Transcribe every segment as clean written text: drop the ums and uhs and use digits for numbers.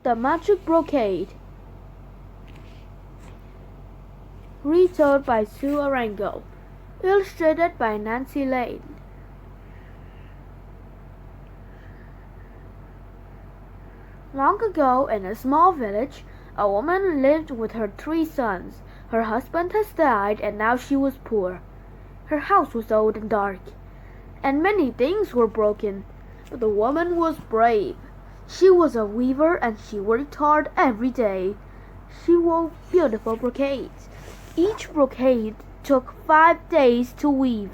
The Magic Brocade. Retold by Sue Arango. Illustrated by Nancy Lane. Long ago, in a small village, a woman lived with her 3 sons. Her husband has died, and now she was poor. Her house was old and dark, and many things were broken. But the woman was brave. She was a weaver, and she worked hard every day. She wove beautiful brocades. Each brocade took 5 days to weave.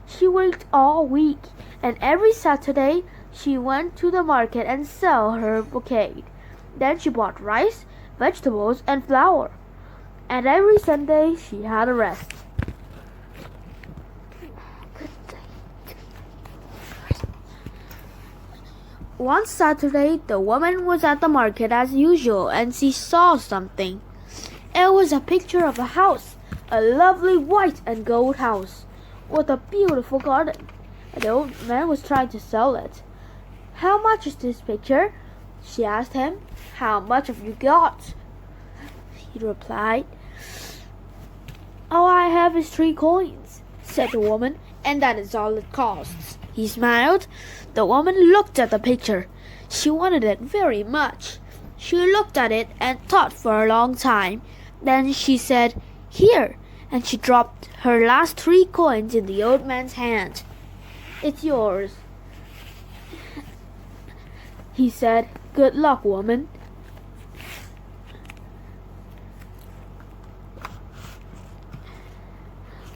She worked all week, and every Saturday she went to the market and sell her brocade. Then she bought rice, vegetables, and flour. And every Sunday she had a rest. One Saturday, the woman was at the market as usual, and she saw something. It was a picture of a house, a lovely white and gold house, with a beautiful garden. And the old man was trying to sell it. "How much is this picture?" she asked him. "How much have you got?" He replied. "All I have is 3 coins," said the woman, "and that is all it costs." He smiled. The woman looked at the picture. She wanted it very much. She looked at it and thought for a long time. Then she said, "Here," and she dropped her last 3 coins in the old man's hand. "It's yours," he said. "Good luck, woman."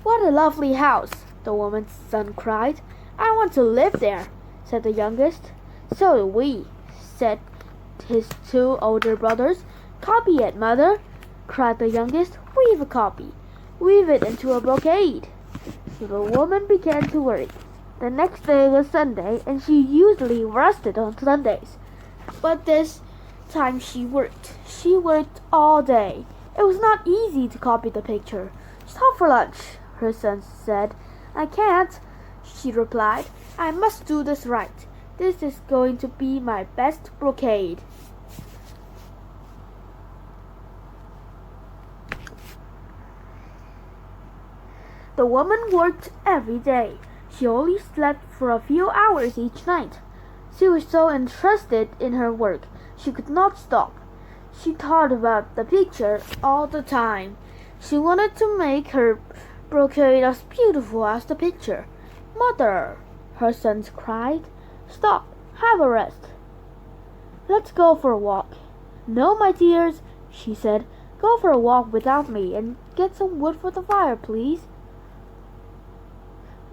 "What a lovely house," the woman's son cried. "I want to live there," said the youngest. "So do we," said his 2 older brothers. "Copy it, mother," cried the youngest. "Weave a copy. Weave it into a brocade." So the woman began to work. The next day was Sunday, and she usually rested on Sundays. But this time she worked. She worked all day. It was not easy to copy the picture. "Stop for lunch," her son said. "I can't," she replied. "I must do this right. This is going to be my best brocade." The woman worked every day. She only slept for a few hours each night. She was so interested in her work, she could not stop. She thought about the picture all the time. She wanted to make her brocade as beautiful as the picture. "Mother," her sons cried, "stop, have a rest. Let's go for a walk." "No, my dears," she said. "Go for a walk without me and get some wood for the fire, please."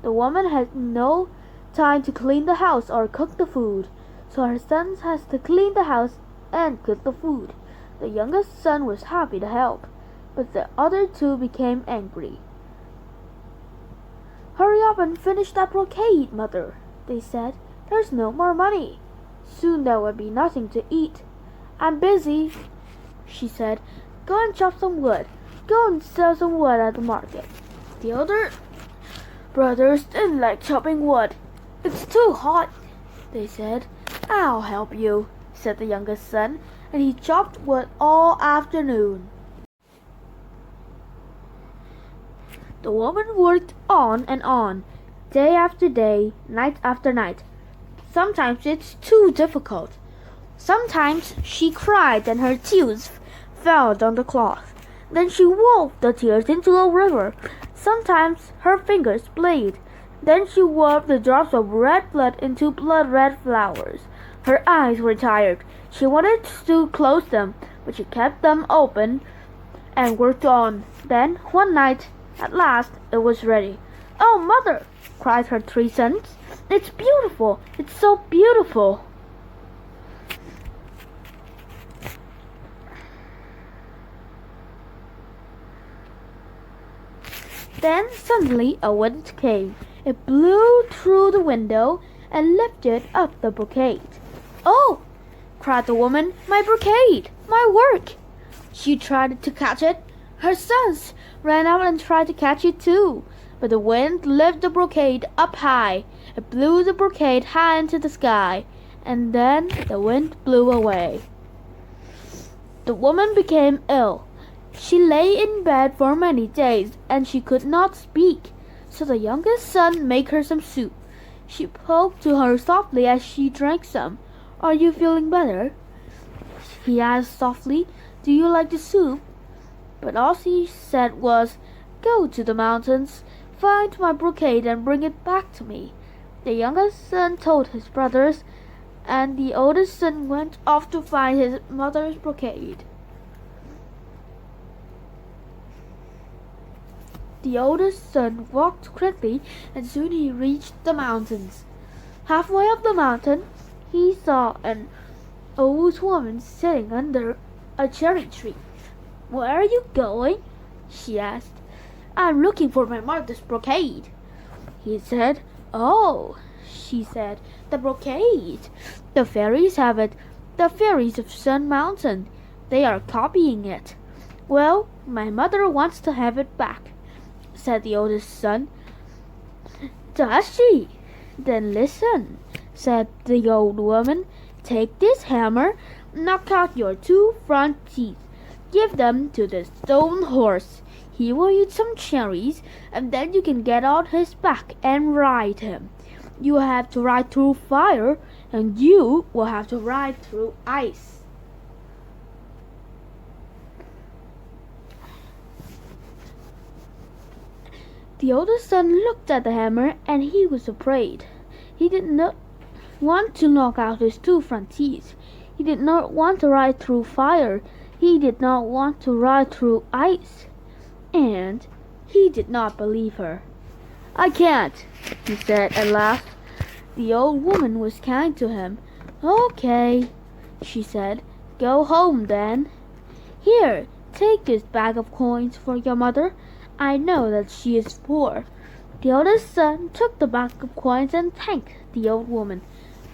The woman had no time to clean the house or cook the food, so her sons had to clean the house and cook the food. The youngest son was happy to help, but the other 2 became angry. "Hurry up and finish that brocade, mother," they said. "There's no more money. Soon there will be nothing to eat." "I'm busy," she said. "Go and chop some wood. Go and sell some wood at the market." The older brothers didn't like chopping wood. "It's too hot," they said. "I'll help you," said the youngest son, and he chopped wood all afternoon. The woman worked on and on, day after day, night after night. Sometimes it's too difficult. Sometimes she cried and her tears fell on the cloth. Then she wove the tears into a river. Sometimes her fingers bled. Then she wove the drops of red blood into blood-red flowers. Her eyes were tired. She wanted to close them, but she kept them open and worked on. Then, one night, at last, it was ready. "Oh, mother!" cried her 3 sons. "It's beautiful! It's so beautiful!" Then suddenly a wind came. It blew through the window and lifted up the brocade. "Oh!" cried the woman. "My brocade! My work!" She tried to catch it. Her sons ran out and tried to catch it too. But the wind lifted the brocade up high. It blew the brocade high into the sky, and then the wind blew away. The woman became ill. She lay in bed for many days, and she could not speak. So the youngest son made her some soup. She spoke to her softly as she drank some. "Are you feeling better?" he asked softly. "Do you like the soup?" But all she said was, "Go to the mountains, find my brocade and bring it back to me." The youngest son told his brothers, and the oldest son went off to find his mother's brocade. The oldest son walked quickly, and soon he reached the mountains. Halfway up the mountain, he saw an old woman sitting under a cherry tree. "Where are you going?" she asked. "I'm looking for my mother's brocade," he said. "Oh," she said, "the brocade. The fairies have it, the fairies of Sun Mountain. They are copying it." "Well, my mother wants to have it back," said the oldest son. "Does she? Then listen," said the old woman. "Take this hammer, knock out your 2 front teeth. Give them to the stone horse. He will eat some cherries, and then you can get on his back and ride him. You will have to ride through fire, and you will have to ride through ice." The oldest son looked at the hammer, and he was afraid. He did not want to knock out his 2 front teeth. He did not want to ride through fire. He did not want to ride through ice. And he did not believe her. "I can't," he said at last. The old woman was kind to him. "Okay," she said. "Go home then. Here, take this bag of coins for your mother. I know that she is poor." The oldest son took the bag of coins and thanked the old woman.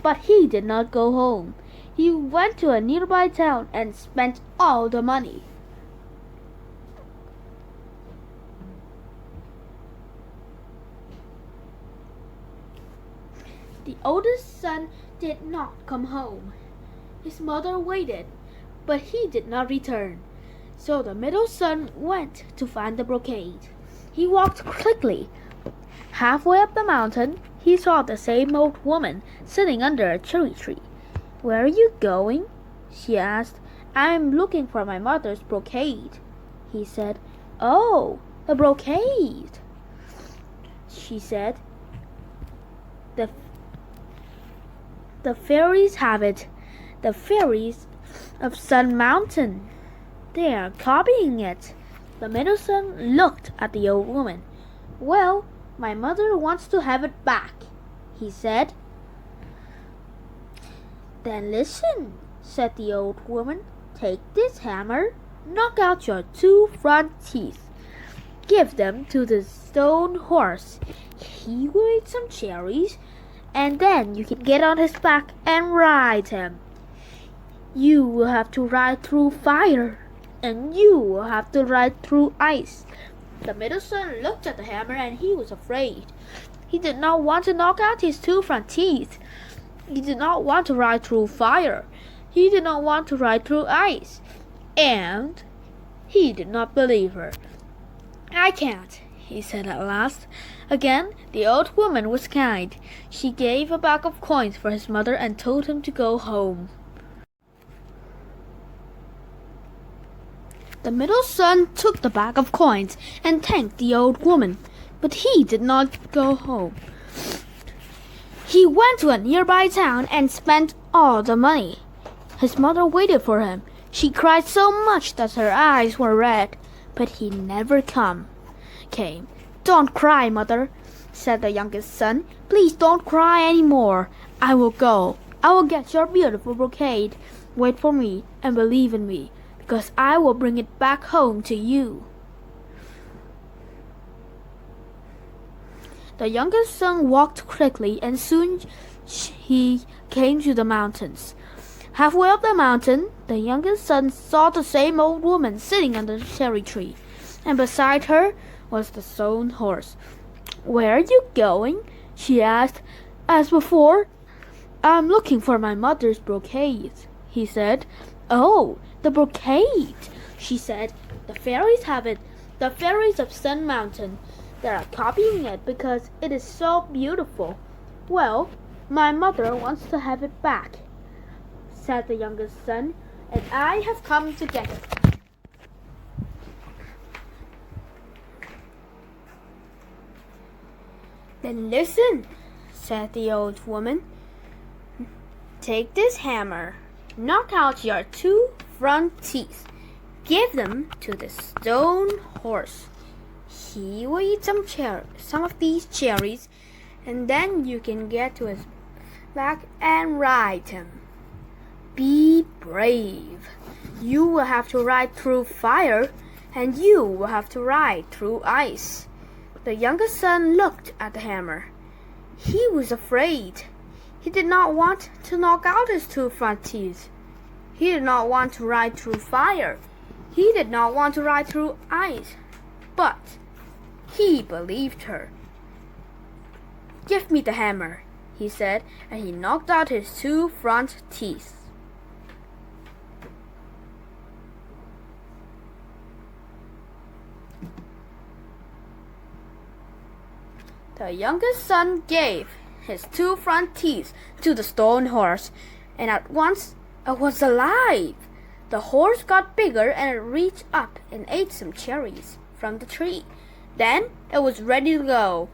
But he did not go home. He went to a nearby town and spent all the money. The oldest son did not come home. His mother waited, but he did not return. So the middle son went to find the brocade. He walked quickly. Halfway up the mountain, he saw the same old woman sitting under a cherry tree. "Where are you going?" she asked. "I am looking for my mother's brocade," he said. "Oh, the brocade," she said. The fairies have it, the fairies of Sun Mountain. They are copying it." The middle son looked at the old woman. "Well, my mother wants to have it back," he said. "Then listen," said the old woman. "Take this hammer, knock out your 2 front teeth. Give them to the stone horse. He will eat some cherries, and then you can get on his back and ride him. You will have to ride through fire, and you will have to ride through ice." The middle son looked at the hammer, and he was afraid. He did not want to knock out his 2 front teeth. He did not want to ride through fire. He did not want to ride through ice. And he did not believe her. "I can't," he said at last. Again, the old woman was kind. She gave a bag of coins for his mother and told him to go home. The middle son took the bag of coins and thanked the old woman, but he did not go home. He went to a nearby town and spent all the money. His mother waited for him. She cried so much that her eyes were red, but he never came. "Don't cry, mother," said the youngest son. "Please don't cry any more. I will go. I will get your beautiful brocade. Wait for me and believe in me, because I will bring it back home to you." The youngest son walked quickly, and soon he came to the mountains. Halfway up the mountain, the youngest son saw the same old woman sitting under the cherry tree, and beside her was the stone horse. "Where are you going?" she asked. "As before." "I'm looking for my mother's brocade," he said. Oh, the brocade, she said. The fairies have it. The fairies of Sun Mountain. They are copying it because it is so beautiful. Well, my mother wants to have it back, said the youngest son, and I have come to get it. Then listen, said the old woman. Take this hammer. Knock out your 2 front teeth. Give them to the stone horse. He will eat some of these cherries, and then you can get to his back and ride him. Be brave. You will have to ride through fire, and you will have to ride through ice. The youngest son looked at the hammer. He was afraid. He did not want to knock out his 2 front teeth. He did not want to ride through fire. He did not want to ride through ice. But he believed her. Give me the hammer, he said, and he knocked out his 2 front teeth. The youngest son gave his 2 front teeth to the stone horse, and at once it was alive. The horse got bigger and it reached up and ate some cherries from the tree. Then it was ready to go.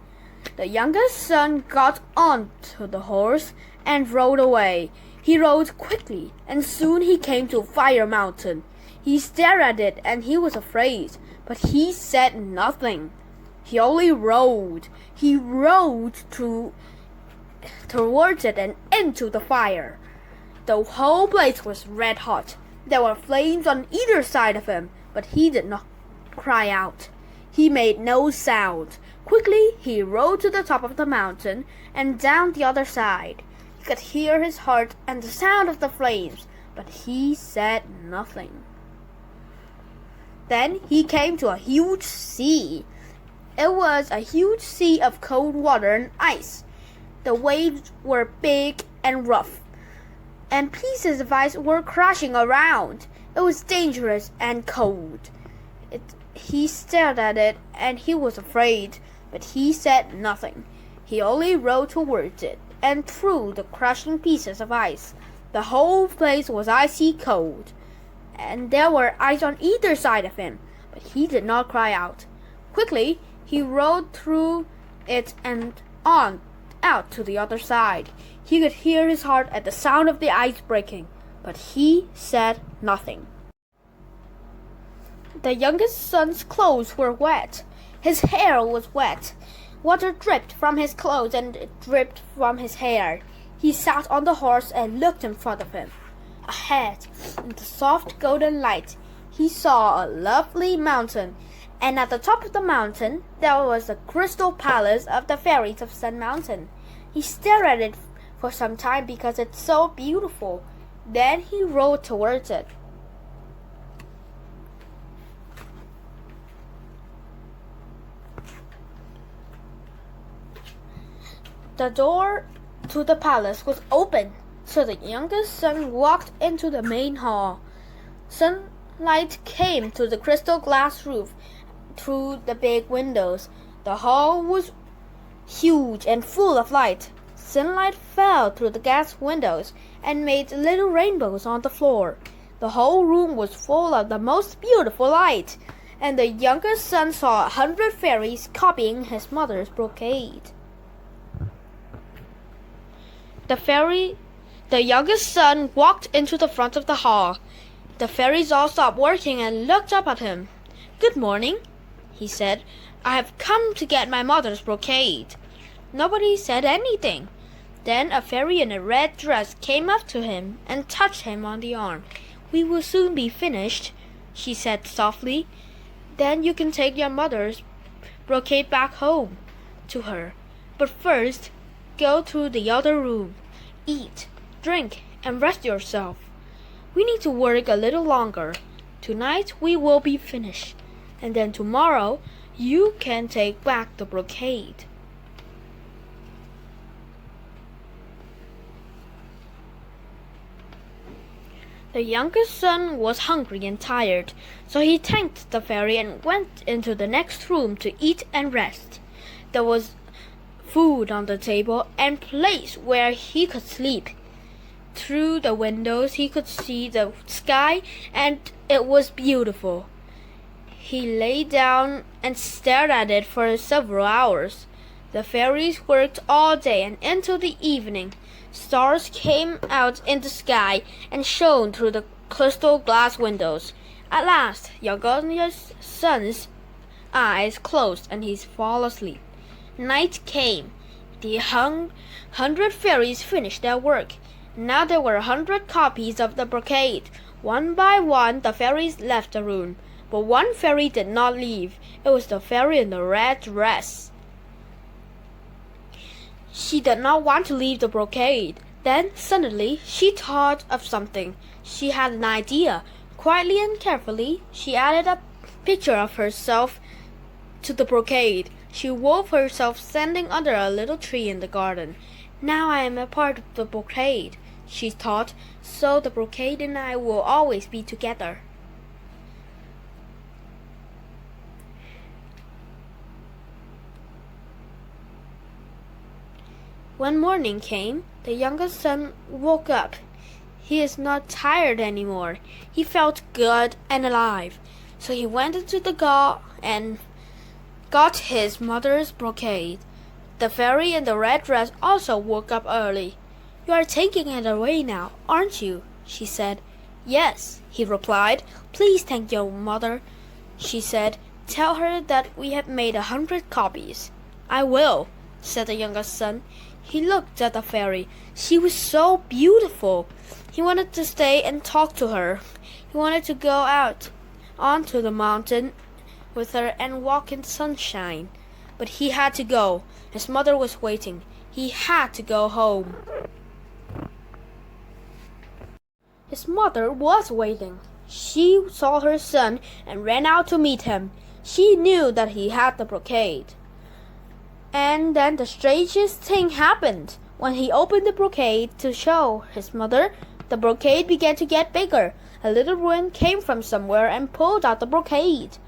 The youngest son got onto the horse and rode away. He rode quickly, and soon he came to Fire Mountain. He stared at it and he was afraid, but he said nothing. He only rode. He rode towards it and into the fire. The whole place was red hot. There were flames on either side of him, but he did not cry out. He made no sound. Quickly he rode to the top of the mountain and down the other side. He could hear his heart and the sound of the flames, but he said nothing. Then he came to a huge sea. It was a huge sea of cold water and ice. The waves were big and rough, and pieces of ice were crashing around. It was dangerous and cold. He stared at it and he was afraid, but he said nothing. He only rode towards it and threw the crashing pieces of ice. The whole place was icy cold, and there were ice on either side of him, but he did not cry out. Quickly he rode through it and on out to the other side. He could hear his heart at the sound of the ice breaking, but he said nothing. The youngest son's clothes were wet. His hair was wet. Water dripped from his clothes and it dripped from his hair. He sat on the horse and looked in front of him. Ahead, in the soft golden light, he saw a lovely mountain, and at the top of the mountain there was the crystal palace of the fairies of Sun Mountain. He stared at it for some time because it's so beautiful. Then he rode towards it. The door to the palace was open, so the youngest son walked into the main hall. Sunlight came to the crystal glass roof through the big windows. The hall was huge and full of light. Sunlight fell through the glass windows and made little rainbows on the floor. The whole room was full of the most beautiful light, and the youngest son saw 100 fairies copying his mother's brocade. The youngest son walked into the front of the hall. The fairies all stopped working and looked up at him. "Good morning," he said. "I have come to get my mother's brocade." Nobody said anything. Then a fairy in a red dress came up to him and touched him on the arm. "We will soon be finished," she said softly. "Then you can take your mother's brocade back home to her. But first, go to the other room. Eat, drink, and rest yourself. We need to work a little longer. Tonight we will be finished, and then tomorrow you can take back the brocade." The youngest son was hungry and tired, so he thanked the fairy and went into the next room to eat and rest. There was food on the table and place where he could sleep. Through the windows he could see the sky, and it was beautiful. He lay down and stared at it for several hours. The fairies worked all day and into the evening. Stars came out in the sky and shone through the crystal glass windows. At last, youngest son's eyes closed and he fell asleep. Night came. The 100 fairies finished their work. Now there were 100 copies of the brocade. One by one, the fairies left the room. But one fairy did not leave. It was the fairy in the red dress. She did not want to leave the brocade. Then, suddenly, she thought of something. She had an idea. Quietly and carefully, she added a picture of herself to the brocade. She wove herself standing under a little tree in the garden. Now I am a part of the brocade, she thought, so the brocade and I will always be together. When morning came, the youngest son woke up. He is not tired anymore. He felt good and alive. So he went into the garden and got his mother's brocade. The fairy in the red dress also woke up early. You are taking it away now, aren't you? She said. Yes, he replied. Please thank your mother, she said. Tell her that we have made 100 copies. I will, said the youngest son. He looked at the fairy. She was so beautiful. He wanted to stay and talk to her. He wanted to go out onto the mountain with her and walk in sunshine. But he had to go. His mother was waiting. He had to go home. His mother was waiting. She saw her son and ran out to meet him. She knew that he had the brocade. And then the strangest thing happened. When he opened the brocade to show his mother, the brocade began to get bigger. A little wind came from somewhere and pulled out the brocade.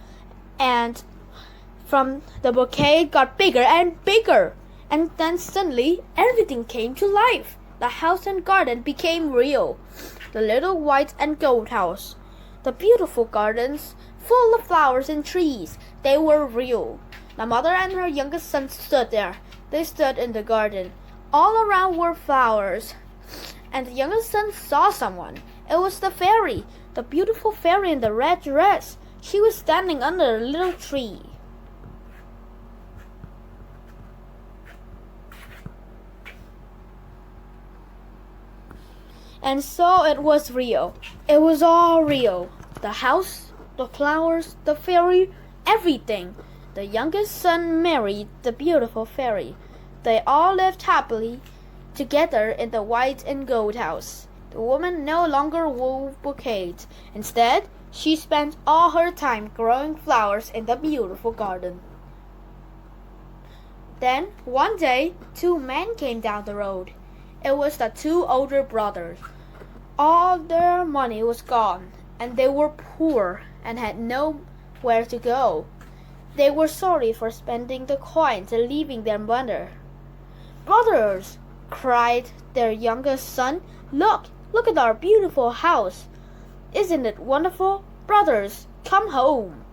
And from the brocade got bigger and bigger. And then suddenly everything came to life. The house and garden became real. The little white and gold house. The beautiful gardens full of flowers and trees. They were real. The mother and her youngest son stood there. They stood in the garden. All around were flowers. And the youngest son saw someone. It was the fairy, the beautiful fairy in the red dress. She was standing under a little tree. And so it was real. It was all real. The house, the flowers, the fairy, everything. The youngest son married the beautiful fairy. They all lived happily together in the white and gold house. The woman no longer wove brocades. Instead, she spent all her time growing flowers in the beautiful garden. Then, one day, 2 men came down the road. It was the 2 older brothers. All their money was gone, and they were poor and had nowhere to go. They were sorry for spending the coins and leaving their mother. Brothers, cried their youngest son, look at our beautiful house. Isn't it wonderful? Brothers, come home.